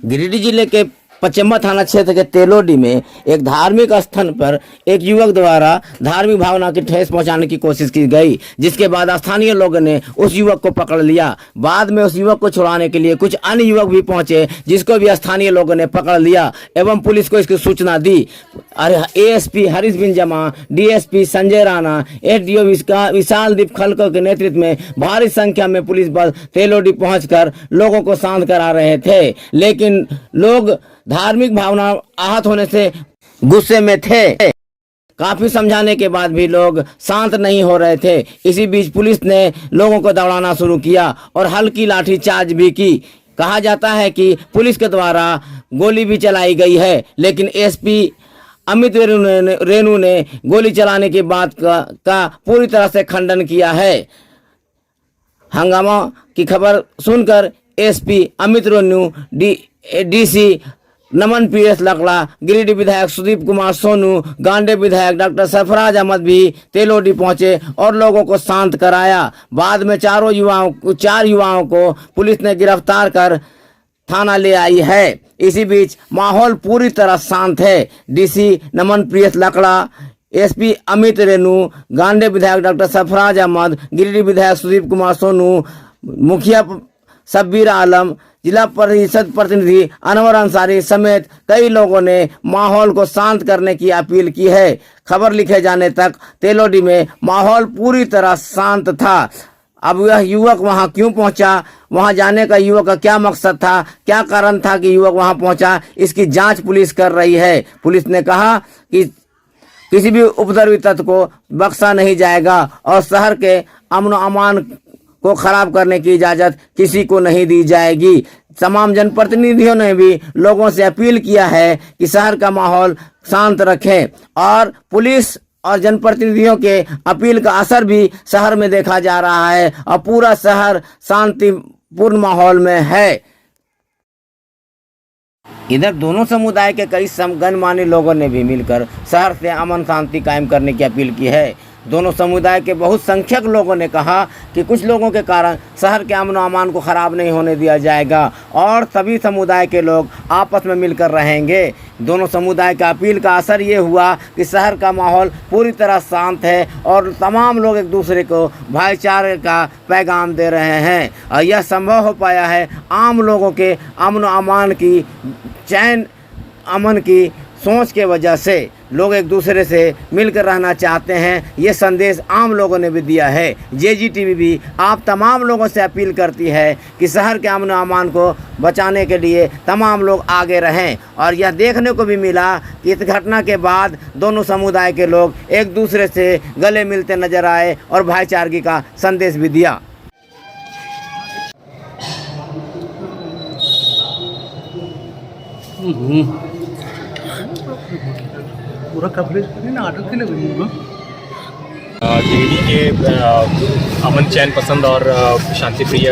गिरिडीह जिले के पचम्बा थाना क्षेत्र के तेलोडी में एक धार्मिक स्थल पर एक युवक द्वारा धार्मिक भावना की ठेस पहुंचाने की कोशिश की गई, जिसके बाद स्थानीय लोगों ने उस युवक को पकड़ लिया। बाद में उस युवक को छुड़ाने के लिए कुछ अन्य युवक भी पहुंचे, जिसको भी स्थानीय लोगों ने पकड़ लिया एवं पुलिस को इसकी सूचना दी। एएसपी हरीश बिन जमा, डीएसपी संजय राणा, एसडीओ विशाल दीप खलको के नेतृत्व में भारी संख्या में पुलिस बल तेलोडी पहुंचकर लोगों को शांत करा रहे थे, लेकिन लोग धार्मिक भावना आहत होने से गुस्से में थे। काफी समझाने के बाद भी लोग शांत नहीं हो रहे थे। इसी बीच पुलिस ने लोगों को दौड़ाना शुरू किया और हल्की लाठीचार्ज भी की। कहा जाता है कि पुलिस के द्वारा गोली भी चलाई गई है, लेकिन एसपी अमित रेणु ने गोली चलाने की बात का पूरी तरह से खंडन किया है। हंगामा की खबर सुनकर एसपी अमित रेणु, डीसी नमन पीएस लकड़ा, गिरिडीह विधायक सुदीप कुमार सोनू, गांडे विधायक डॉक्टर सरफराज अहमद भी तेलोडी पहुंचे और लोगों को शांत कराया। बाद में चार युवाओं को पुलिस ने गिरफ्तार कर थाना ले आई है। इसी बीच माहौल पूरी तरह शांत है। डीसी नमन पीएस लकड़ा, एसपी अमित रेणु, गांडे विधायक डॉक्टर सरफराज अहमद, गिरिडीह विधायक सुदीप कुमार सोनू, मुखिया शब्बीर आलम, जिला परिषद प्रतिनिधि अनवर अंसारी समेत कई लोगों ने माहौल को शांत करने की अपील की है। खबर लिखे जाने तक तेलोडी में माहौल पूरी तरह शांत था। अब यह युवक वहां क्यों पहुंचा, वहां जाने का युवक का क्या मकसद था, क्या कारण था कि युवक वहां पहुंचा, इसकी जांच पुलिस कर रही है। पुलिस ने कहा कि किसी भी उपद्रवी तत्व को बख्शा नहीं जाएगा और शहर के अमन अमान को खराब करने की इजाजत किसी को नहीं दी जाएगी। तमाम जनप्रतिनिधियों ने भी लोगों से अपील किया है कि शहर का माहौल शांत रखें और पुलिस और जनप्रतिनिधियों के अपील का असर भी शहर में देखा जा रहा है और पूरा शहर शांतिपूर्ण माहौल में है। इधर दोनों समुदाय के कई गणमान्य लोगों ने भी मिलकर शहर से अमन शांति कायम करने की अपील की है। दोनों समुदाय के बहुत संख्यक लोगों ने कहा कि कुछ लोगों के कारण शहर के अमन अमान को खराब नहीं होने दिया जाएगा और सभी समुदाय के लोग आपस में मिलकर रहेंगे। दोनों समुदाय का अपील का असर ये हुआ कि शहर का माहौल पूरी तरह शांत है और तमाम लोग एक दूसरे को भाईचारे का पैगाम दे रहे हैं और यह संभव हो पाया है आम लोगों के अमन अमान की, चैन अमन की सोच के वजह से। लोग एक दूसरे से मिलकर रहना चाहते हैं, ये संदेश आम लोगों ने भी दिया है। जेजीटीवी भी आप तमाम लोगों से अपील करती है कि शहर के अमन अमान को बचाने के लिए तमाम लोग आगे रहें और यह देखने को भी मिला कि इस घटना के बाद दोनों समुदाय के लोग एक दूसरे से गले मिलते नजर आए और भाईचारगी का संदेश भी दिया। पूरा कवरेज करें ना, नाटक के लिए गिरिडीह के अमन चैन पसंद और शांति प्रिय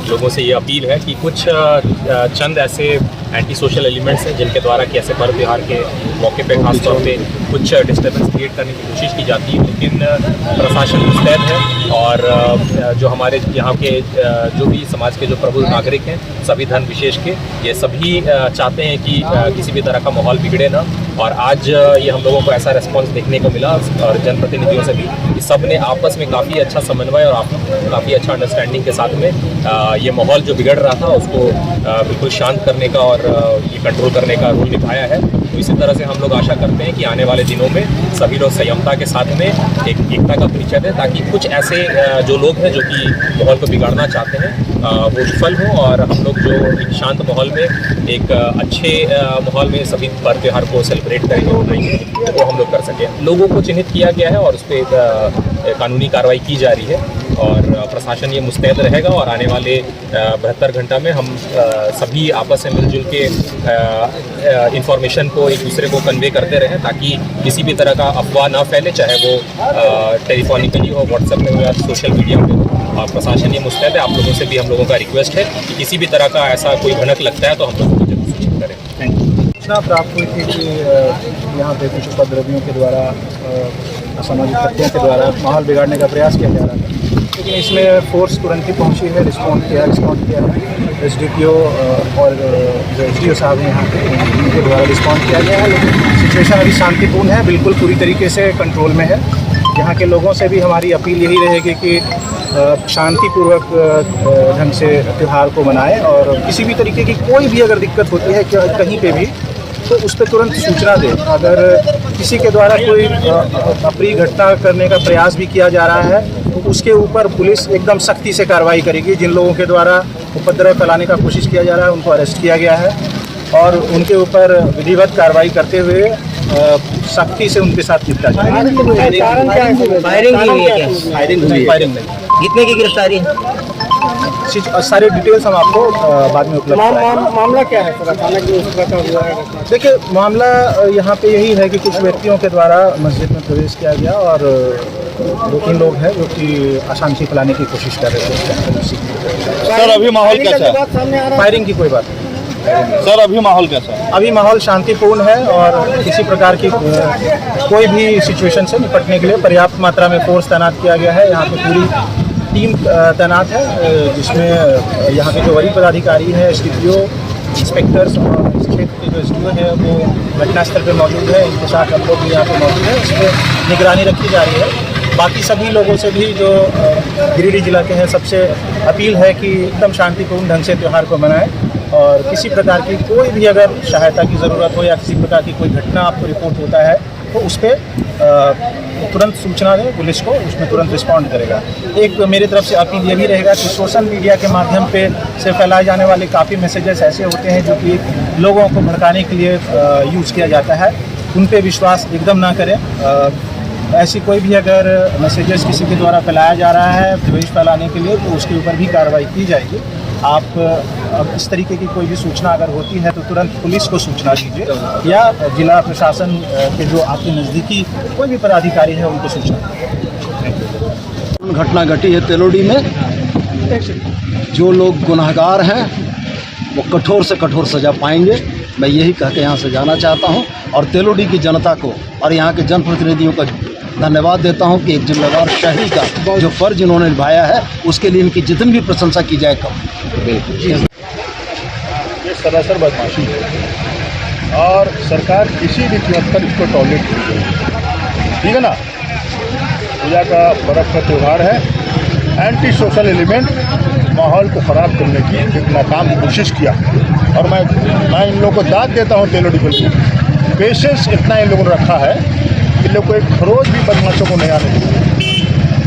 लोगों से ये अपील है कि कुछ चंद ऐसे एंटी सोशल एलिमेंट्स हैं जिनके द्वारा कि ऐसे पर्व त्यौहार के मौके पे खासतौर पे कुछ डिस्टर्बेंस क्रिएट करने की कोशिश की जाती है, लेकिन प्रशासन मुस्तैद है और जो हमारे यहाँ के जो भी समाज के जो प्रबुद्ध नागरिक हैं, सभी धर्म विशेष के, ये सभी चाहते हैं कि किसी भी तरह का माहौल बिगड़े ना। और आज ये हम लोगों को ऐसा रिस्पॉन्स देखने को मिला और जनप्रतिनिधियों से भी कि सब ने आपस में काफ़ी अच्छा समन्वय और काफ़ी अच्छा अंडरस्टैंडिंग के साथ में ये माहौल जो बिगड़ रहा था उसको बिल्कुल शांत करने का और ये कंट्रोल करने का रोल निभाया है। तो इसी तरह से हम लोग आशा करते हैं कि आने वाले दिनों में सभी लोग संयमता के साथ में एक एकता का परिचय दें, ताकि कुछ ऐसे जो लोग हैं जो कि माहौल को बिगाड़ना चाहते हैं वो विफल हों और हम लोग जो एक शांत माहौल में, एक अच्छे माहौल में सभी पर्व त्यौहार को सेलिब्रेट करेंगे वो हम लोग कर सकें। लोगों को चिन्हित किया गया है और उस पर कानूनी कार्रवाई की जा रही है और प्रशासन ये मुस्तैद रहेगा और आने वाले 72 घंटा में हम सभी आपस में मिलजुल के इंफॉर्मेशन को एक दूसरे को कन्वे करते रहें, ताकि किसी भी तरह का अफवाह ना फैले, चाहे वो टेलीफोनिकली हो, व्हाट्सएप में हो या सोशल मीडिया में हो। और प्रशासन ये मुस्तैद है। आप लोगों से भी हम लोगों का रिक्वेस्ट है कि किसी भी तरह का ऐसा कोई भनक लगता है तो हम लोग जरूर सूचित करें। Thank you. सूचना प्राप्त हुई थी कि यहाँ पे कुछ उपद्रवियों के द्वारा, असामाजिक तत्वों के द्वारा माहौल बिगाड़ने का प्रयास किया जा रहा था, लेकिन इसमें फोर्स तुरंत ही पहुँची है, रिस्पॉन्ड किया है। एसडीपीओ और जो एसडीओ साहब हैं यहाँ पे उनके द्वारा रिस्पॉन्ड किया गया है। लेकिन सिचुएशन अभी शांतिपूर्ण है, बिल्कुल पूरी तरीके से कंट्रोल में है। यहाँ के लोगों से भी हमारी अपील यही रहेगी कि शांतिपूर्वक ढंग से त्यौहार को मनाएं और किसी भी तरीके की कोई भी अगर दिक्कत होती है कहीं पे भी तो उस पर तुरंत सूचना दें। अगर किसी के द्वारा कोई अप्रिय घटना करने का प्रयास भी किया जा रहा है तो उसके ऊपर पुलिस एकदम सख्ती से कार्रवाई करेगी। जिन लोगों के द्वारा उपद्रव फैलाने का कोशिश किया जा रहा है उनको अरेस्ट किया गया है और उनके ऊपर विधिवत कार्रवाई करते हुए सख्ती से उनके साथ निपटा जाएगा। फायरिंग नहीं। कितने की गिरफ्तारी है? सारे डिटेल्स हम आपको बाद में उपलब्ध कराएंगे। मामला क्या है सर? अचानक जो इस प्रकार हुआ है? देखिए, मामला यहाँ पे यही है कि कुछ व्यक्तियों के द्वारा मस्जिद में प्रवेश किया गया और 2-3 लोग हैं जो कि अशांति फैलाने की कोशिश कर रहे थे। सर अभी माहौल कैसा है? फायरिंग की कोई बात नहीं। सर अभी माहौल कैसा है? अभी माहौल शांतिपूर्ण है और किसी प्रकार की कोई भी सिचुएशन से निपटने के लिए पर्याप्त मात्रा में फोर्स तैनात किया गया है। यहाँ पे पूरी टीम तैनात है जिसमें यहाँ के जो वरीय पदाधिकारी हैं, एसडीपीओ, इंस्पेक्टर्स और इस क्षेत्र के जो एसडीओ है वो घटनास्थल पर मौजूद है। इनके साथ हम लोग भी यहाँ पे मौजूद हैं। इस पर निगरानी रखी जा रही है। बाकी सभी लोगों से भी जो गिरिडीह जिला के हैं सबसे अपील है कि एकदम शांतिपूर्ण ढंग से त्यौहार को मनाएं और किसी प्रकार की कोई भी अगर सहायता की ज़रूरत हो या किसी प्रकार की कोई घटना आपको रिपोर्ट होता है तो उस पर तुरंत सूचना दें पुलिस को, उसमें तुरंत रिस्पॉन्ड करेगा। एक मेरी तरफ से अपील ये भी रहेगा कि सोशल मीडिया के माध्यम पे से फैलाए जाने वाले काफ़ी मैसेजेस ऐसे होते हैं जो कि लोगों को भड़काने के लिए यूज़ किया जाता है, उन पे विश्वास एकदम ना करें। ऐसी कोई भी अगर मैसेजेस किसी के द्वारा फैलाया जा रहा है द्वेष फैलाने के लिए तो उसके ऊपर भी कार्रवाई की जाएगी। आप अब इस तरीके की कोई भी सूचना अगर होती है तो तुरंत पुलिस को सूचना दीजिए या जिला प्रशासन के जो आपके नज़दीकी कोई भी पदाधिकारी है उनको सूचना दीजिए। घटना घटी है तेलोडी में। जो लोग गुनहगार हैं वो कठोर से कठोर सज़ा पाएंगे। मैं यही कह के यहाँ से जाना चाहता हूँ और तेलोडी की जनता को और यहाँ के जनप्रतिनिधियों का धन्यवाद देता हूँ कि एक जिम्मेदार शहरी का जो फ़र्ज इन्होंने निभाया है उसके लिए इनकी जितनी भी प्रशंसा की जाए कम। ये सरासर बदमाशी है और सरकार किसी भी कीमत पर इसको टॉलरेट नहीं करेगी। ठीक है ना? पूजा का पर्व का त्यौहार है। एंटी सोशल एलिमेंट माहौल को ख़राब करने की एक नाकाम कोशिश किया और मैं इन लोगों को दाद देता हूँ। तेलोडी को पेशेंस इतना इन लोगों ने रखा है कि लोग को एक खरोज भी बदमाशों को नहीं आने देते।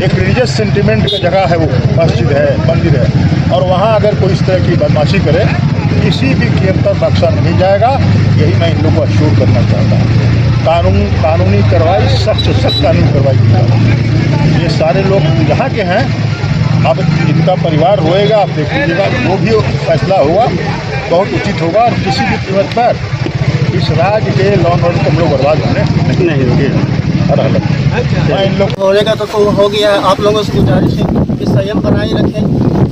एक रिलीजियस सेंटिमेंट का जगह है वो, मस्जिद है, मंदिर है और वहाँ अगर कोई इस तरह की बदमाशी करे किसी भी कीमत पर बख्शा नहीं जाएगा। यही मैं इन लोगों को अश्योर करना चाहता हूँ। कानूनी कार्रवाई, सख्त से सख्त कानूनी कार्रवाई की जाएगी। ये सारे लोग यहाँ के हैं। अब इनका परिवार होएगा, आप देख लीजिएगा, वो भी फैसला होगा बहुत उचित होगा और किसी भी कीमत पर इस राज्य के लॉ एंड ऑर्डर को हम लोग बर्बाद होने नहीं होंगे हर हालत में। इन लोग होने का तो हो गया है। आप लोगों से गुजारिश है कि संयम बनाए रखें।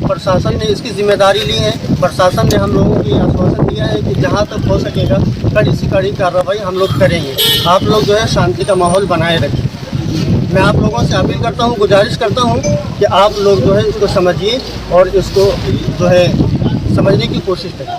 प्रशासन ने इसकी जिम्मेदारी ली है। प्रशासन ने हम लोगों को आश्वासन दिया है कि जहां तक हो सकेगा कड़ी से कड़ी कार्रवाई हम लोग करेंगे। आप लोग जो है शांति का माहौल बनाए रखें। मैं आप लोगों से अपील करता हूं, गुजारिश करता हूं कि आप लोग जो है इसको समझिए और इसको जो है समझने की कोशिश करें।